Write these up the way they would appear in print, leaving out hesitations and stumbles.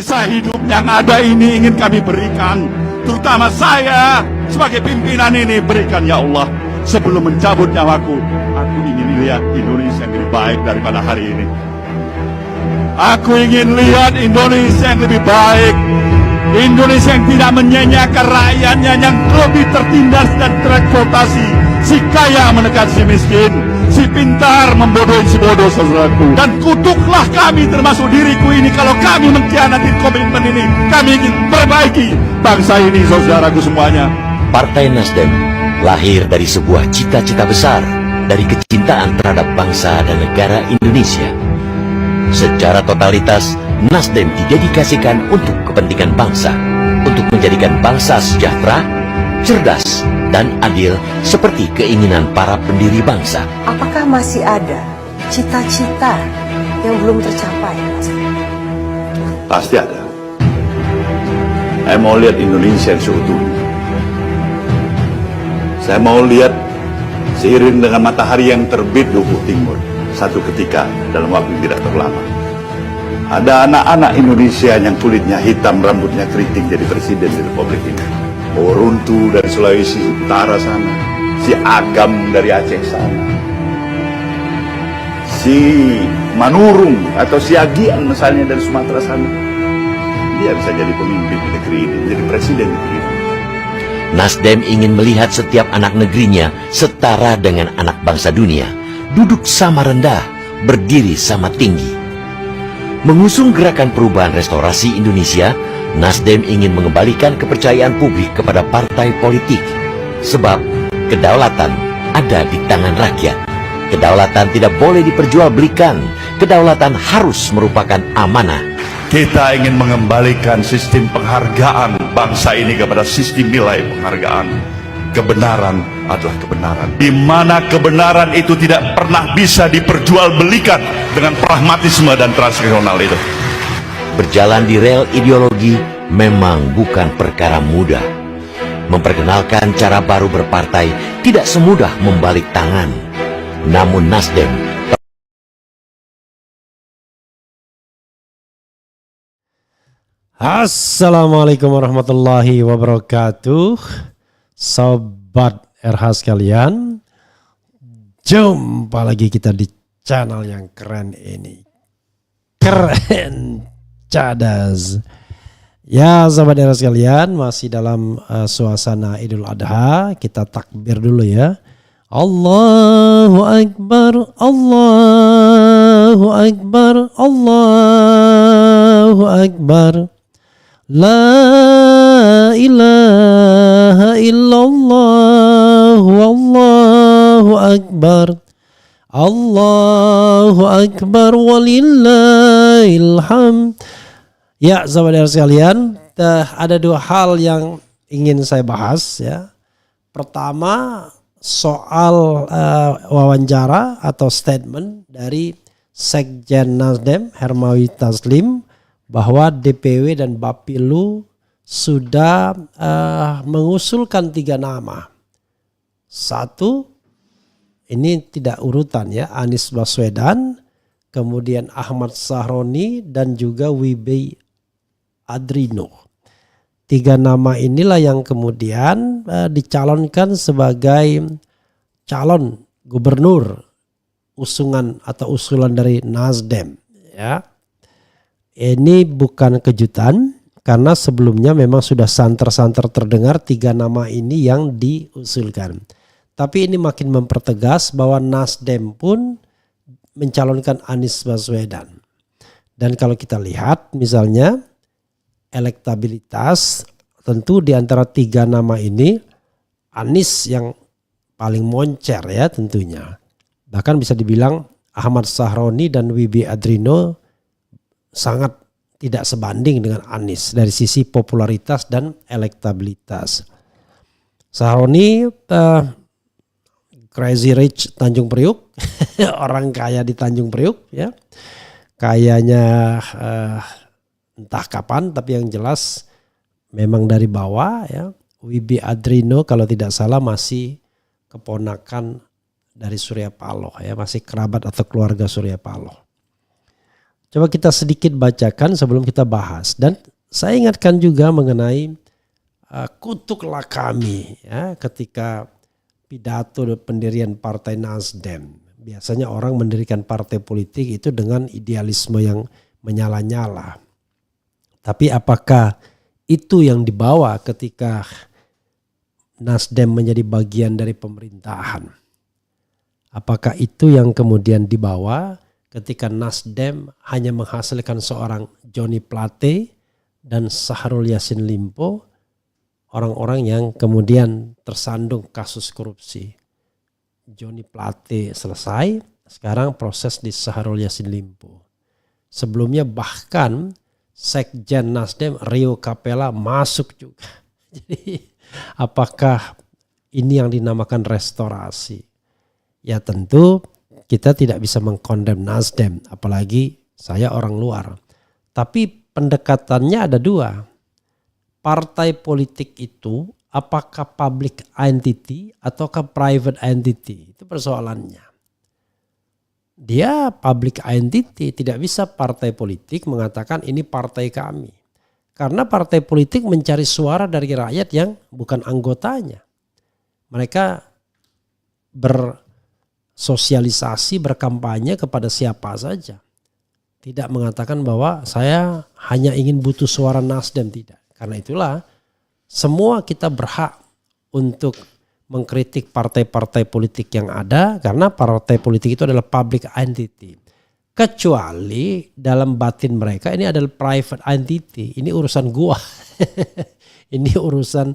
Sisa hidup yang ada ini ingin kami berikan, terutama saya sebagai pimpinan ini, berikan ya Allah. Sebelum mencabut nyawaku, aku ingin lihat Indonesia yang lebih baik daripada hari ini. Aku ingin lihat Indonesia yang lebih baik, Indonesia yang tidak menyanyiakan rakyatnya, yang lebih tertindas dan tereksploitasi. Si kaya menekan si miskin, si pintar membodohi si bodoh, saudaraku. Dan kutuklah kami, termasuk diriku ini, kalau kami mengkhianati komitmen ini. Kami ingin perbaiki bangsa ini, saudaraku semuanya. Partai Nasdem lahir dari sebuah cita-cita besar, dari kecintaan terhadap bangsa dan negara Indonesia. Secara totalitas, Nasdem didedikasikan untuk kepentingan bangsa, untuk menjadikan bangsa sejahtera, cerdas, dan adil seperti keinginan para pendiri bangsa. Apakah masih ada cita-cita yang belum tercapai? Pasti ada. Saya mau lihat Indonesia yang seutuhnya. Saya mau lihat seiring dengan matahari yang terbit di ufuk timur, satu ketika dalam waktu yang tidak terlalu lama, ada anak-anak Indonesia yang kulitnya hitam, rambutnya keriting jadi presiden di Republik ini. Oruntu dari Sulawesi Utara sana, si Agam dari Aceh sana, si Manurung atau si Agian misalnya dari Sumatera sana. Dia bisa jadi pemimpin di negeri ini, menjadi presiden di negeri ini. Nasdem ingin melihat setiap anak negerinya setara dengan anak bangsa dunia, duduk sama rendah, berdiri sama tinggi. Mengusung gerakan perubahan restorasi Indonesia, Nasdem ingin mengembalikan kepercayaan publik kepada partai politik. Sebab kedaulatan ada di tangan rakyat. Kedaulatan tidak boleh diperjualbelikan. Kedaulatan harus merupakan amanah. Kita ingin mengembalikan sistem penghargaan bangsa ini kepada sistem nilai penghargaan. Kebenaran adalah kebenaran, di mana kebenaran itu tidak pernah bisa diperjualbelikan dengan pragmatisme dan transaksional itu. Berjalan di rel ideologi memang bukan perkara mudah. Memperkenalkan cara baru berpartai tidak semudah membalik tangan. Namun Nasdem Assalamualaikum warahmatullahi wabarakatuh. Sobat RH sekalian, jumpa lagi kita di channel yang keren ini. Keren cadas. Ya sobat RH sekalian, masih dalam suasana Idul Adha. Kita takbir dulu ya. Allahu Akbar, Allahu Akbar, Allahu Akbar. La ilaha illallah wallahu akbar. Allahu akbar walillahil hamd. Ya sahabat sekalian, ada dua hal yang ingin saya bahas ya. Pertama soal wawancara atau statement dari Sekjen Nasdem Hermawi Taslim, bahwa DPW dan Bapilu sudah mengusulkan 3 nama. Satu, ini tidak urutan ya, Anies Baswedan, kemudian Ahmad Sahroni, dan juga Wibi Adrino. 3 nama inilah yang kemudian dicalonkan sebagai calon gubernur usungan atau usulan dari Nasdem ya. Ini bukan kejutan karena sebelumnya memang sudah santer-santer terdengar 3 nama ini yang diusulkan. Tapi ini makin mempertegas bahwa Nasdem pun mencalonkan Anies Baswedan. Dan kalau kita lihat misalnya elektabilitas, tentu di antara 3 nama ini Anies yang paling moncer ya tentunya. Bahkan bisa dibilang Ahmad Sahroni dan Wibi Adrino sangat tidak sebanding dengan Anies dari sisi popularitas dan elektabilitas. Sahroni Crazy Rich Tanjung Priuk, orang kaya di Tanjung Priuk ya. Kayanya entah kapan, tapi yang jelas memang dari bawah ya. Wibi Adrino kalau tidak salah masih keponakan dari Surya Paloh ya, masih kerabat atau keluarga Surya Paloh. Coba kita sedikit bacakan sebelum kita bahas. Dan saya ingatkan juga mengenai kutuklah kami ya, ketika pidato pendirian Partai Nasdem. Biasanya orang mendirikan partai politik itu dengan idealisme yang menyala-nyala. Tapi apakah itu yang dibawa ketika Nasdem menjadi bagian dari pemerintahan? Apakah itu yang kemudian dibawa ketika Nasdem hanya menghasilkan seorang Johnny Plate dan Syahrul Yassin Limpo, orang-orang yang kemudian tersandung kasus korupsi? Johnny Plate selesai, sekarang proses di Syahrul Yassin Limpo. Sebelumnya bahkan Sekjen Nasdem Rio Capella masuk juga. Jadi apakah ini yang dinamakan restorasi? Ya tentu kita tidak bisa mengkondem Nasdem, apalagi saya orang luar. Tapi pendekatannya ada dua. Partai politik itu apakah public entity ataukah private entity? Itu persoalannya. Dia public entity, tidak bisa partai politik mengatakan ini partai kami. Karena partai politik mencari suara dari rakyat yang bukan anggotanya. Mereka bersosialisasi, berkampanye kepada siapa saja. Tidak mengatakan bahwa saya hanya ingin butuh suara Nasdem, tidak. Karena itulah semua kita berhak untuk mengkritik partai-partai politik yang ada, karena partai politik itu adalah public entity. Kecuali dalam batin mereka ini adalah private entity. Ini urusan gua. Ini urusan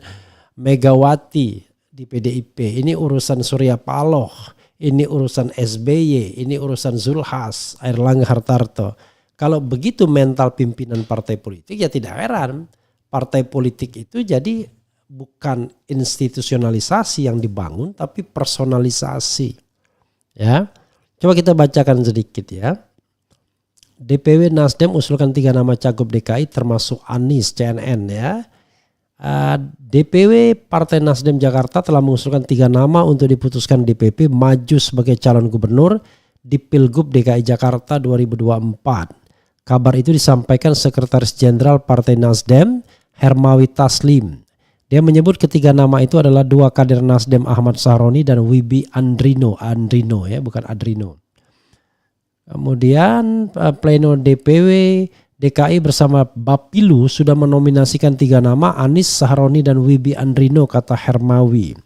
Megawati di PDIP. Ini urusan Surya Paloh. Ini urusan SBY. Ini urusan Zulhas, Airlangga Hartarto. Kalau begitu mental pimpinan partai politik, ya tidak heran. Partai politik itu jadi bukan institusionalisasi yang dibangun, tapi personalisasi. Ya, coba kita bacakan sedikit ya. DPW Nasdem usulkan 3 nama cagup DKI termasuk Anies CNN ya. DPW Partai Nasdem Jakarta telah mengusulkan 3 nama untuk diputuskan DPP maju sebagai calon gubernur di Pilgub DKI Jakarta 2024. Kabar itu disampaikan Sekretaris Jenderal Partai Nasdem Hermawi Taslim. Dia menyebut ketiga nama itu adalah 2 kader Nasdem Ahmad Sahroni dan Wibi Andrino ya, bukan Adrino. Kemudian pleno DPW DKI bersama Bapilu sudah menominasikan 3 nama, Anies, Sahroni dan Wibi Andrino, kata Hermawi.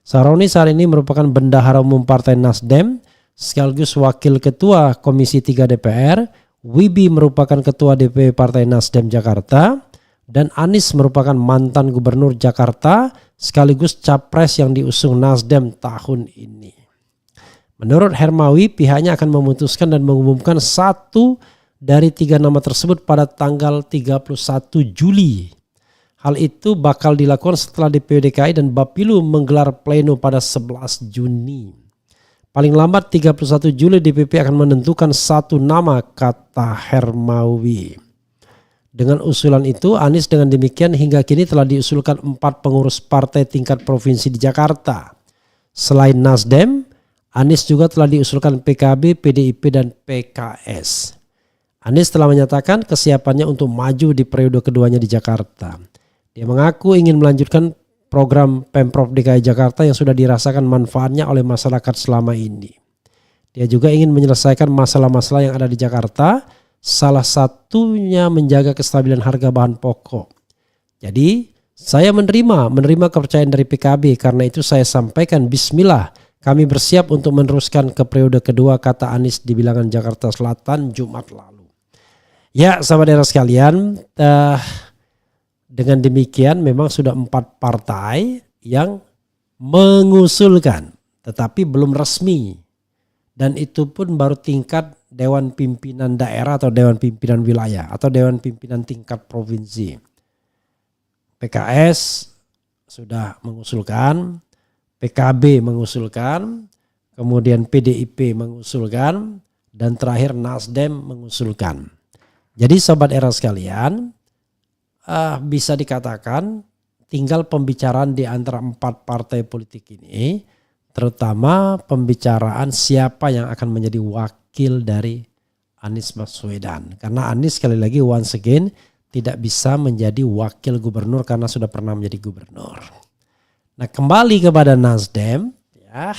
Sahroni saat ini merupakan bendahara umum Partai Nasdem sekaligus wakil ketua Komisi 3 DPR. Wibi merupakan ketua DPW Partai Nasdem Jakarta. Dan Anies merupakan mantan gubernur Jakarta sekaligus capres yang diusung Nasdem tahun ini. Menurut Hermawi, pihaknya akan memutuskan dan mengumumkan 1 dari 3 nama tersebut pada tanggal 31 Juli. Hal itu bakal dilakukan setelah DPW DKI dan Bapilu menggelar pleno pada 11 Juni. Paling lambat 31 Juli DPP akan menentukan 1 nama, kata Hermawi. Dengan usulan itu, Anies dengan demikian hingga kini telah diusulkan 4 pengurus partai tingkat provinsi di Jakarta. Selain Nasdem, Anies juga telah diusulkan PKB, PDIP dan PKS. Anies telah menyatakan kesiapannya untuk maju di periode keduanya di Jakarta. Dia mengaku ingin melanjutkan program Pemprov DKI Jakarta yang sudah dirasakan manfaatnya oleh masyarakat selama ini. Dia juga ingin menyelesaikan masalah-masalah yang ada di Jakarta, salah satunya menjaga kestabilan harga bahan pokok. Jadi saya menerima kepercayaan dari PKB, karena itu saya sampaikan bismillah, kami bersiap untuk meneruskan ke periode kedua, kata Anies di Bilangan Jakarta Selatan Jumat lalu. Ya sahabat daerah sekalian, dengan demikian memang sudah 4 partai yang mengusulkan tetapi belum resmi. Dan itu pun baru tingkat Dewan Pimpinan Daerah atau Dewan Pimpinan Wilayah atau Dewan Pimpinan tingkat provinsi. PKS sudah mengusulkan, PKB mengusulkan, kemudian PDIP mengusulkan, dan terakhir Nasdem mengusulkan. Jadi sobat era sekalian, bisa dikatakan tinggal pembicaraan di antara 4 partai politik ini, terutama pembicaraan siapa yang akan menjadi wakil dari Anies Baswedan. Karena Anies sekali lagi once again tidak bisa menjadi wakil gubernur karena sudah pernah menjadi gubernur. Nah, kembali kepada Nasdem, ya,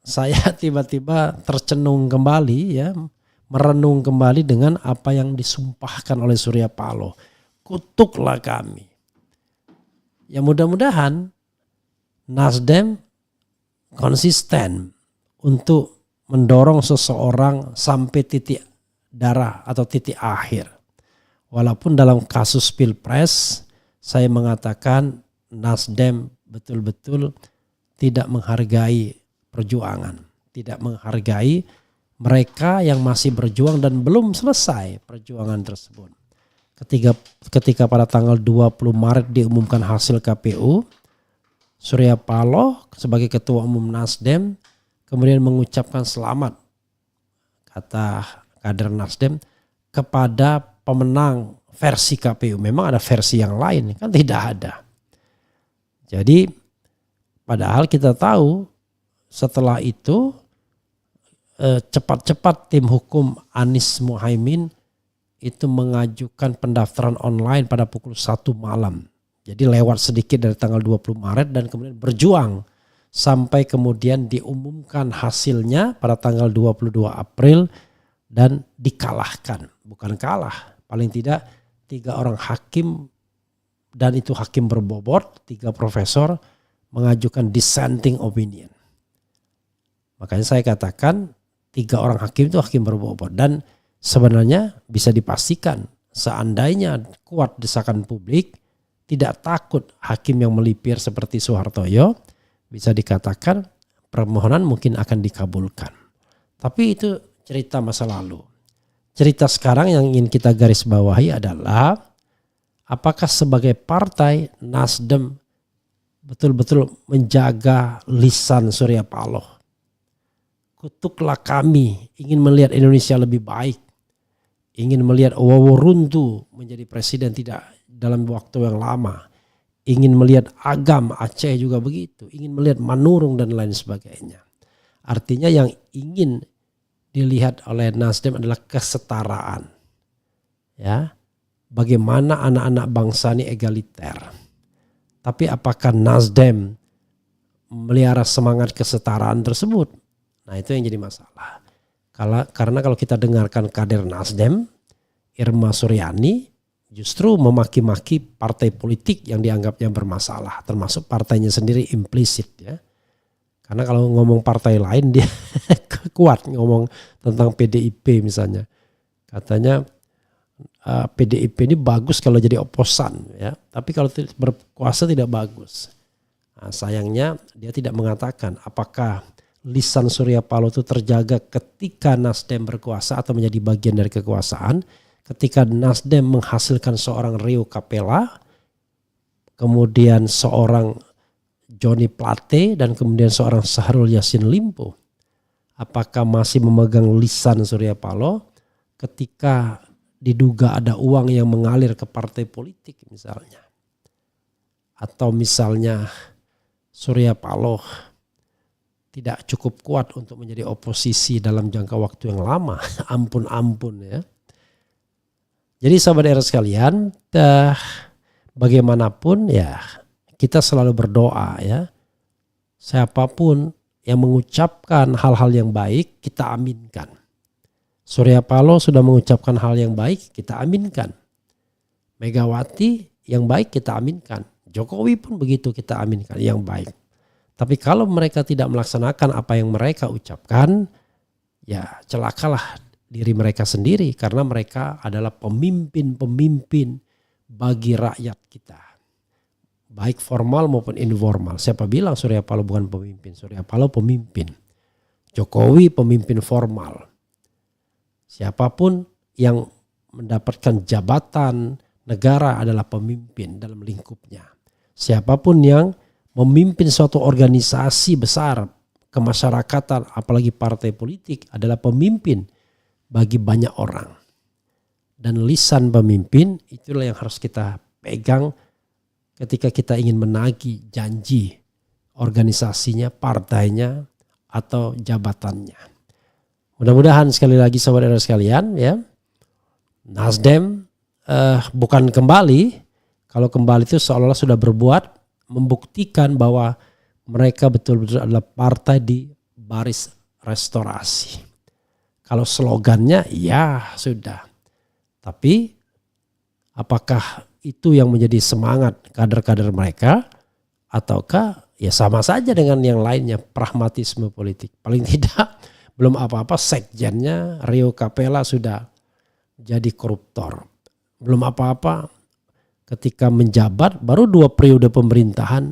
saya tiba-tiba tercenung kembali, ya, merenung kembali dengan apa yang disumpahkan oleh Surya Paloh. Kutuklah kami. Ya mudah-mudahan Nasdem konsisten untuk mendorong seseorang sampai titik darah atau titik akhir. Walaupun dalam kasus Pilpres saya mengatakan Nasdem betul-betul tidak menghargai perjuangan, tidak menghargai mereka yang masih berjuang dan belum selesai perjuangan tersebut. Ketika pada tanggal 20 Maret diumumkan hasil KPU, Surya Paloh sebagai ketua umum Nasdem kemudian mengucapkan selamat, kata kader Nasdem, kepada pemenang versi KPU. Memang ada versi yang lain, kan tidak ada. Jadi padahal kita tahu setelah itu cepat-cepat tim hukum Anies Muhaimin itu mengajukan pendaftaran online pada pukul 1 malam. Jadi lewat sedikit dari tanggal 20 Maret dan kemudian berjuang sampai kemudian diumumkan hasilnya pada tanggal 22 April dan dikalahkan. Bukan kalah, paling tidak 3 orang hakim, dan itu hakim berbobot, 3 profesor mengajukan dissenting opinion. Makanya saya katakan 3 orang hakim itu hakim berbobot, dan sebenarnya bisa dipastikan seandainya kuat desakan publik, tidak takut hakim yang melipir seperti Soehartoyo, bisa dikatakan permohonan mungkin akan dikabulkan. Tapi itu cerita masa lalu. Cerita sekarang yang ingin kita garis bawahi adalah apakah sebagai partai Nasdem betul-betul menjaga lisan Surya Paloh. Kutuklah kami, ingin melihat Indonesia lebih baik. Ingin melihat Wawo Runtu menjadi presiden tidak dalam waktu yang lama. Ingin melihat Agam Aceh juga begitu. Ingin melihat Manurung dan lain sebagainya. Artinya yang ingin dilihat oleh Nasdem adalah kesetaraan. Ya, bagaimana anak-anak bangsa ini egaliter. Tapi apakah Nasdem melihara semangat kesetaraan tersebut? Nah, itu yang jadi masalah. Karena kalau kita dengarkan kader Nasdem, Irma Suryani justru memaki-maki partai politik yang dianggapnya bermasalah, termasuk partainya sendiri implisit, ya. Karena kalau ngomong partai lain dia kuat ngomong tentang PDIP misalnya. Katanya PDIP ini bagus kalau jadi oposan, ya. Tapi kalau berkuasa tidak bagus. Nah, sayangnya dia tidak mengatakan apakah lisan Surya Paloh itu terjaga ketika Nasdem berkuasa atau menjadi bagian dari kekuasaan. Ketika Nasdem menghasilkan seorang Rio Capella, kemudian seorang Johnny Plate, dan kemudian seorang Syahrul Yassin Limpo. Apakah masih memegang lisan Surya Paloh ketika diduga ada uang yang mengalir ke partai politik misalnya? Atau misalnya Surya Paloh tidak cukup kuat untuk menjadi oposisi dalam jangka waktu yang lama. Ampun-ampun, ya. Jadi sahabat era sekalian, bagaimanapun ya kita selalu berdoa, ya. Siapapun yang mengucapkan hal-hal yang baik kita aminkan. Surya Paloh sudah mengucapkan hal yang baik, kita aminkan. Megawati yang baik kita aminkan. Jokowi pun begitu, kita aminkan yang baik. Tapi kalau mereka tidak melaksanakan apa yang mereka ucapkan, ya celakalah diri mereka sendiri, karena mereka adalah pemimpin-pemimpin bagi rakyat kita. Baik formal maupun informal. Siapa bilang Surya Paloh bukan pemimpin? Surya Paloh pemimpin. Jokowi pemimpin formal. Siapapun yang mendapatkan jabatan negara adalah pemimpin dalam lingkupnya. Siapapun yang memimpin suatu organisasi besar kemasyarakatan, apalagi partai politik, adalah pemimpin bagi banyak orang. Dan lisan pemimpin itulah yang harus kita pegang ketika kita ingin menagih janji organisasinya, partainya, atau jabatannya. Mudah-mudahan sekali lagi saudara sekalian ya, Nasdem bukan kembali. Kalau kembali itu seolah-olah sudah berbuat, membuktikan bahwa mereka betul-betul adalah partai di baris restorasi. Kalau slogannya ya sudah. Tapi apakah itu yang menjadi semangat kader-kader mereka, ataukah ya sama saja dengan yang lainnya, pragmatisme politik. Paling tidak belum apa-apa sekjennya Rio Capella sudah jadi koruptor. Belum apa-apa ketika menjabat baru 2 periode pemerintahan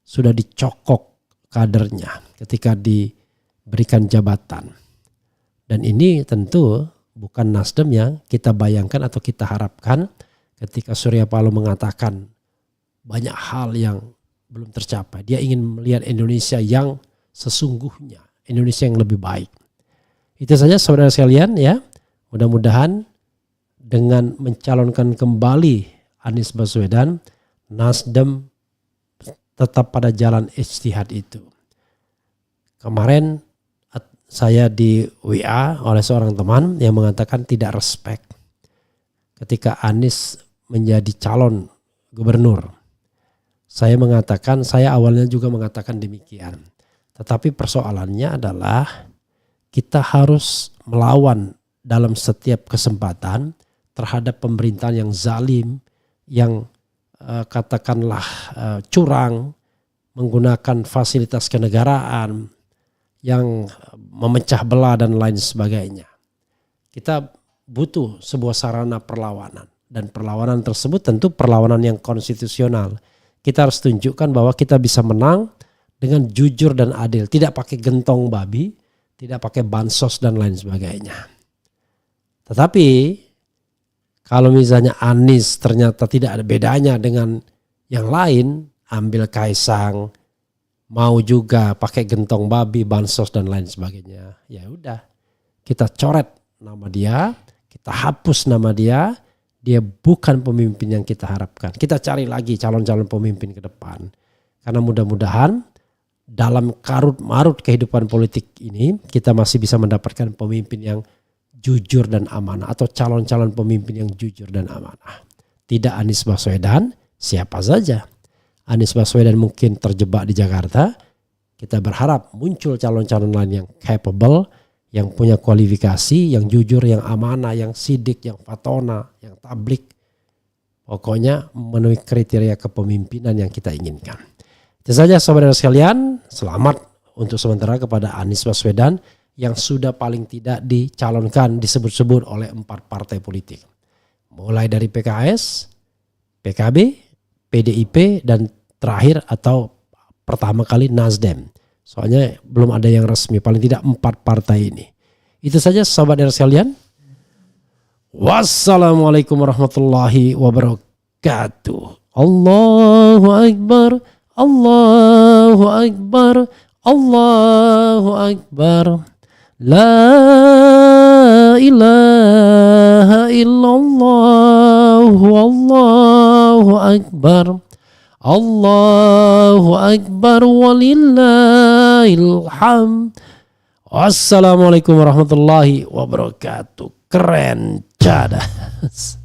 sudah dicokok kadernya ketika diberikan jabatan. Dan ini tentu bukan Nasdem yang kita bayangkan atau kita harapkan ketika Surya Paloh mengatakan banyak hal yang belum tercapai. Dia ingin melihat Indonesia yang sesungguhnya, Indonesia yang lebih baik. Itu saja saudara sekalian ya. Mudah-mudahan dengan mencalonkan kembali Anies Baswedan, Nasdem tetap pada jalan ijtihad itu. Kemarin saya di WA oleh seorang teman yang mengatakan tidak respect ketika Anies menjadi calon gubernur. Saya mengatakan, saya awalnya juga mengatakan demikian. Tetapi persoalannya adalah kita harus melawan dalam setiap kesempatan terhadap pemerintahan yang zalim, yang katakanlah curang, menggunakan fasilitas kenegaraan, yang memecah belah dan lain sebagainya. Kita butuh sebuah sarana perlawanan. Dan perlawanan tersebut tentu perlawanan yang konstitusional. Kita harus tunjukkan bahwa kita bisa menang dengan jujur dan adil. Tidak pakai gentong babi, tidak pakai bansos dan lain sebagainya. Tetapi kalau misalnya Anies ternyata tidak ada bedanya dengan yang lain, ambil Kaisang, mau juga pakai gentong babi, bansos dan lain sebagainya. Ya udah, kita coret nama dia, kita hapus nama dia. Dia bukan pemimpin yang kita harapkan. Kita cari lagi calon-calon pemimpin ke depan. Karena mudah-mudahan dalam karut-marut kehidupan politik ini kita masih bisa mendapatkan pemimpin yang jujur dan amanah, atau calon-calon pemimpin yang jujur dan amanah. Tidak Anies Baswedan, siapa saja. Anies Baswedan mungkin terjebak di Jakarta. Kita berharap muncul calon-calon lain yang capable, yang punya kualifikasi, yang jujur, yang amanah, yang sidik, yang fatona, yang tablik. Pokoknya memenuhi kriteria kepemimpinan yang kita inginkan. Itu saja saudara sekalian. Selamat untuk sementara kepada Anies Baswedan yang sudah paling tidak dicalonkan, disebut-sebut oleh 4 partai politik. Mulai dari PKS, PKB, PDIP, dan terakhir atau pertama kali Nasdem. Soalnya belum ada yang resmi, paling tidak 4 partai ini. Itu saja sahabat dan sekalian. Wassalamualaikum warahmatullahi wabarakatuh. Allahu Akbar, Allahu Akbar, Allahu Akbar. La ilaha illallah, Allahu Akbar. Allahu Akbar walillahil hamd. Wassalamualaikum warahmatullahi wabarakatuh. Keren cadas.